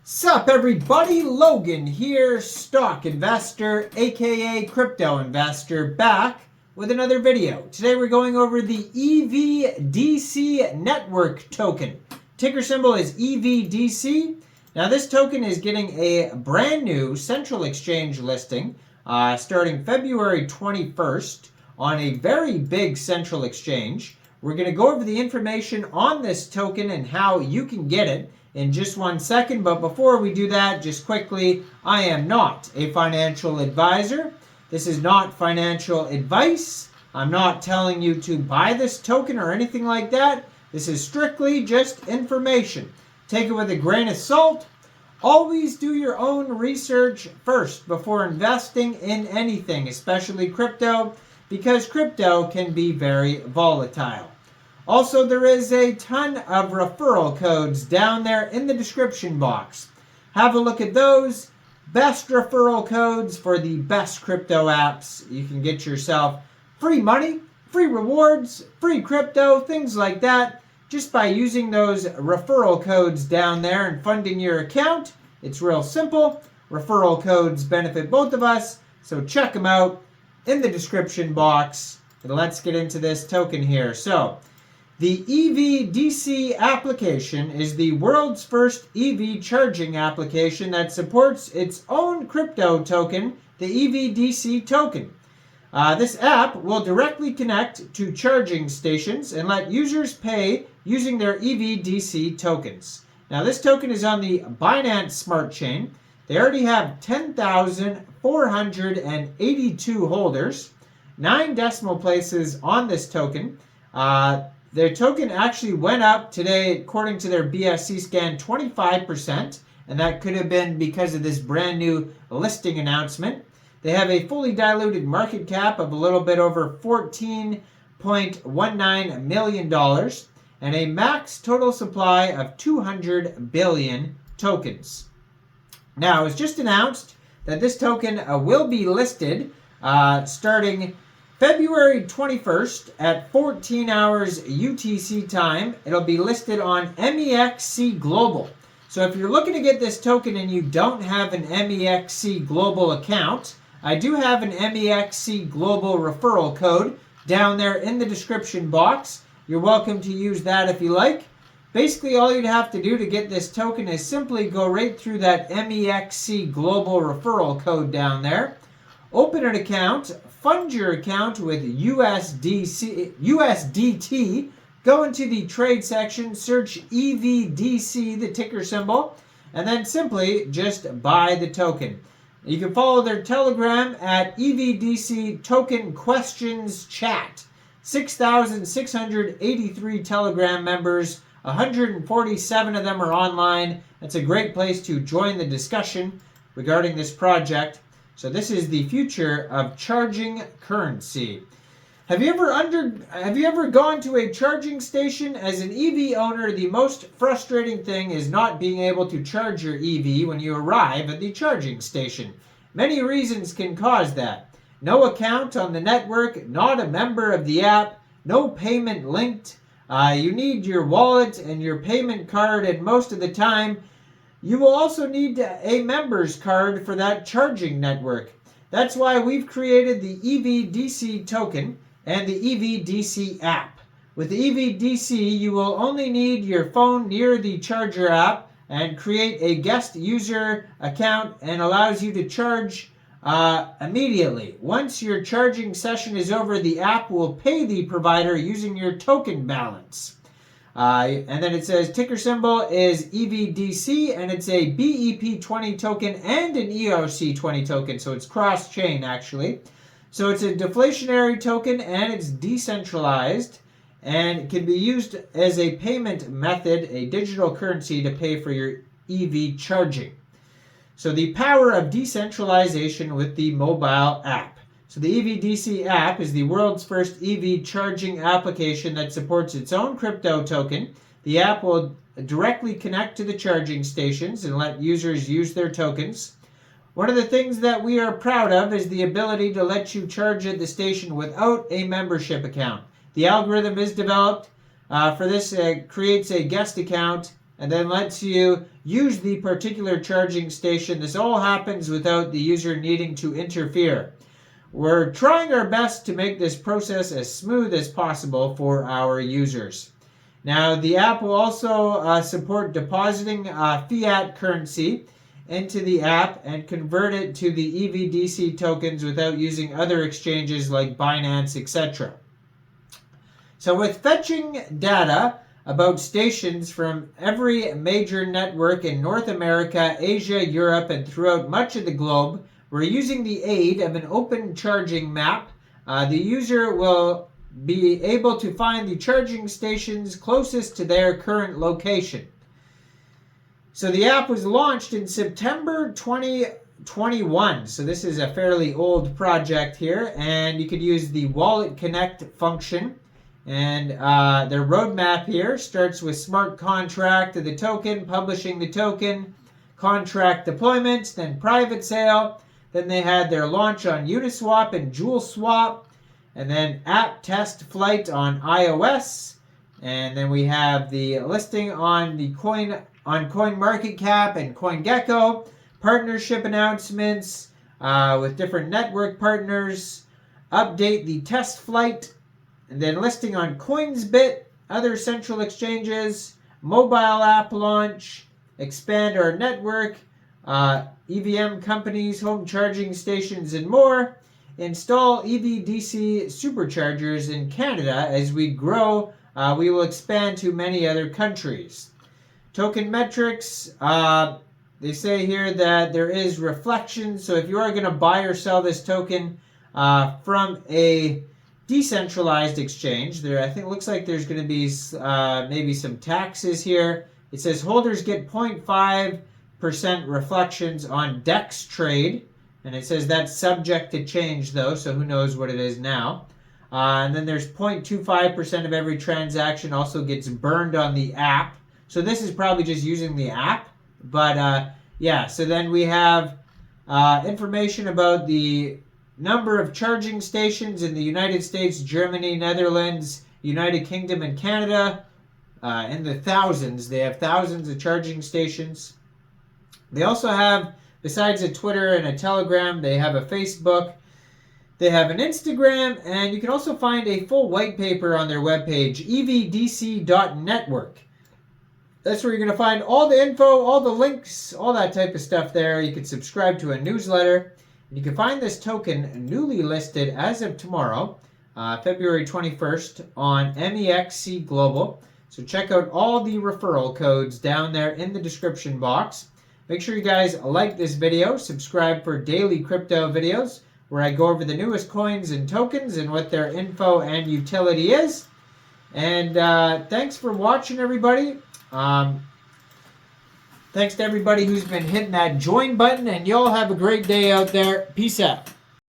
Sup everybody, Logan here, stock investor, aka crypto investor, back with another video. Today we're going over the Evdc network token. Ticker symbol is Evdc. Now this token is getting a brand new central exchange listing starting February 21st on a very big central exchange. We're going to go over the information on this token and how you can get it in just 1 second, but before we do that, just quickly, I am not a financial advisor. This is not financial advice. I'm not telling you to buy this token or anything like that. This is strictly just information. Take it with a grain of salt. Always do your own research first before investing in anything, especially crypto, because crypto can be very volatile. Also, there is a ton of referral codes down there in the description box. Have a look at those. Best referral codes for the best crypto apps. You can get yourself free money, free rewards, free crypto, things like that, just by using those referral codes down there and funding your account. It's real simple. Referral codes benefit both of us, so check them out in the description box. And let's get into this token here. So, the Evdc application is the world's first EV charging application that supports its own crypto token, the Evdc token. This app will directly connect to charging stations and let users pay using their Evdc tokens. Now this token is on the Binance Smart Chain. They already have 10,482 holders, 9 decimal places on this token. Their token actually went up today, according to their BSC scan, 25%, and that could have been because of this brand new listing announcement. They have a fully diluted market cap of a little bit over $14.19 million and a max total supply of 200 billion tokens. Now, it was just announced that this token will be listed starting February 21st at 14 hours UTC time. It'll be listed on Mexc Global. So if you're looking to get this token and you don't have an Mexc Global account, I do have an Mexc Global referral code down there in the description box. You're welcome to use that if you like. Basically, all you'd have to do to get this token is simply go right through that Mexc Global referral code down there. Open an account, fund your account with USDT, go into the trade section, search Evdc, the ticker symbol, and then simply just buy the token. You can follow their Telegram at Evdc Token Questions Chat. 6,683 Telegram members, 147 of them are online. That's a great place to join the discussion regarding this project. So this is the future of charging currency. Have you ever gone to a charging station? As an EV owner, the most frustrating thing is not being able to charge your EV when you arrive at the charging station. Many reasons can cause that. No account on the network, not a member of the app, no payment linked. You need your wallet and your payment card, and most of the time, you will also need a member's card for that charging network. That's why we've created the Evdc token and the Evdc app. With the Evdc, you will only need your phone near the charger app and create a guest user account, and allows you to charge immediately. Once your charging session is over, the app will pay the provider using your token balance. And then it says ticker symbol is Evdc, and it's a BEP20 token and an ERC20 token, so it's cross-chain actually. So it's a deflationary token and it's decentralized, and it can be used as a payment method, a digital currency to pay for your EV charging. So the power of decentralization with the mobile app. So the Evdc app is the world's first EV charging application that supports its own crypto token. The app will directly connect to the charging stations and let users use their tokens. One of the things that we are proud of is the ability to let you charge at the station without a membership account. The algorithm is developed for this, creates a guest account and then lets you use the particular charging station. This all happens without the user needing to interfere. We're trying our best to make this process as smooth as possible for our users. Now, the app will also support depositing fiat currency into the app and convert it to the Evdc tokens without using other exchanges like Binance, etc. So with fetching data about stations from every major network in North America, Asia, Europe, and throughout much of the globe, we're using the aid of an open charging map. The user will be able to find the charging stations closest to their current location. So the app was launched in September 2021. So this is a fairly old project here, and you could use the Wallet Connect function. And their roadmap here starts with smart contract of the token, publishing the token, contract deployment, then private sale. Then they had their launch on Uniswap and JewelSwap, and then app test flight on iOS. And then we have the listing on the CoinMarketCap and CoinGecko, partnership announcements with different network partners, update the test flight, and then listing on Coinsbit, other central exchanges, mobile app launch, expand our network, EVM companies, home charging stations, and more. Install Evdc superchargers in Canada. As we grow, we will expand to many other countries. Token metrics, they say here that there is reflection. So if you are going to buy or sell this token from a decentralized exchange, there I think it looks like there's going to be maybe some taxes here. It says holders get 0.5% reflections on DEX trade, and it says that's subject to change though, so who knows what it is now. And then there's 0.25% of every transaction also gets burned on the app. So this is probably just using the app, but yeah. So then we have information about the number of charging stations in the United States, Germany, Netherlands, United Kingdom, and Canada. In the thousands. They have thousands of charging stations. They also have, besides a Twitter and a Telegram, they have a Facebook. They have an Instagram, and you can also find a full white paper on their webpage, evdc.network. That's where you're going to find all the info, all the links, all that type of stuff there. You can subscribe to a newsletter. And you can find this token newly listed as of tomorrow, February 21st, on Mexc Global. So check out all the referral codes down there in the description box. Make sure you guys like this video, subscribe for daily crypto videos where I go over the newest coins and tokens and what their info and utility is. And thanks for watching, everybody. Thanks to everybody who's been hitting that join button, and y'all have a great day out there. Peace out.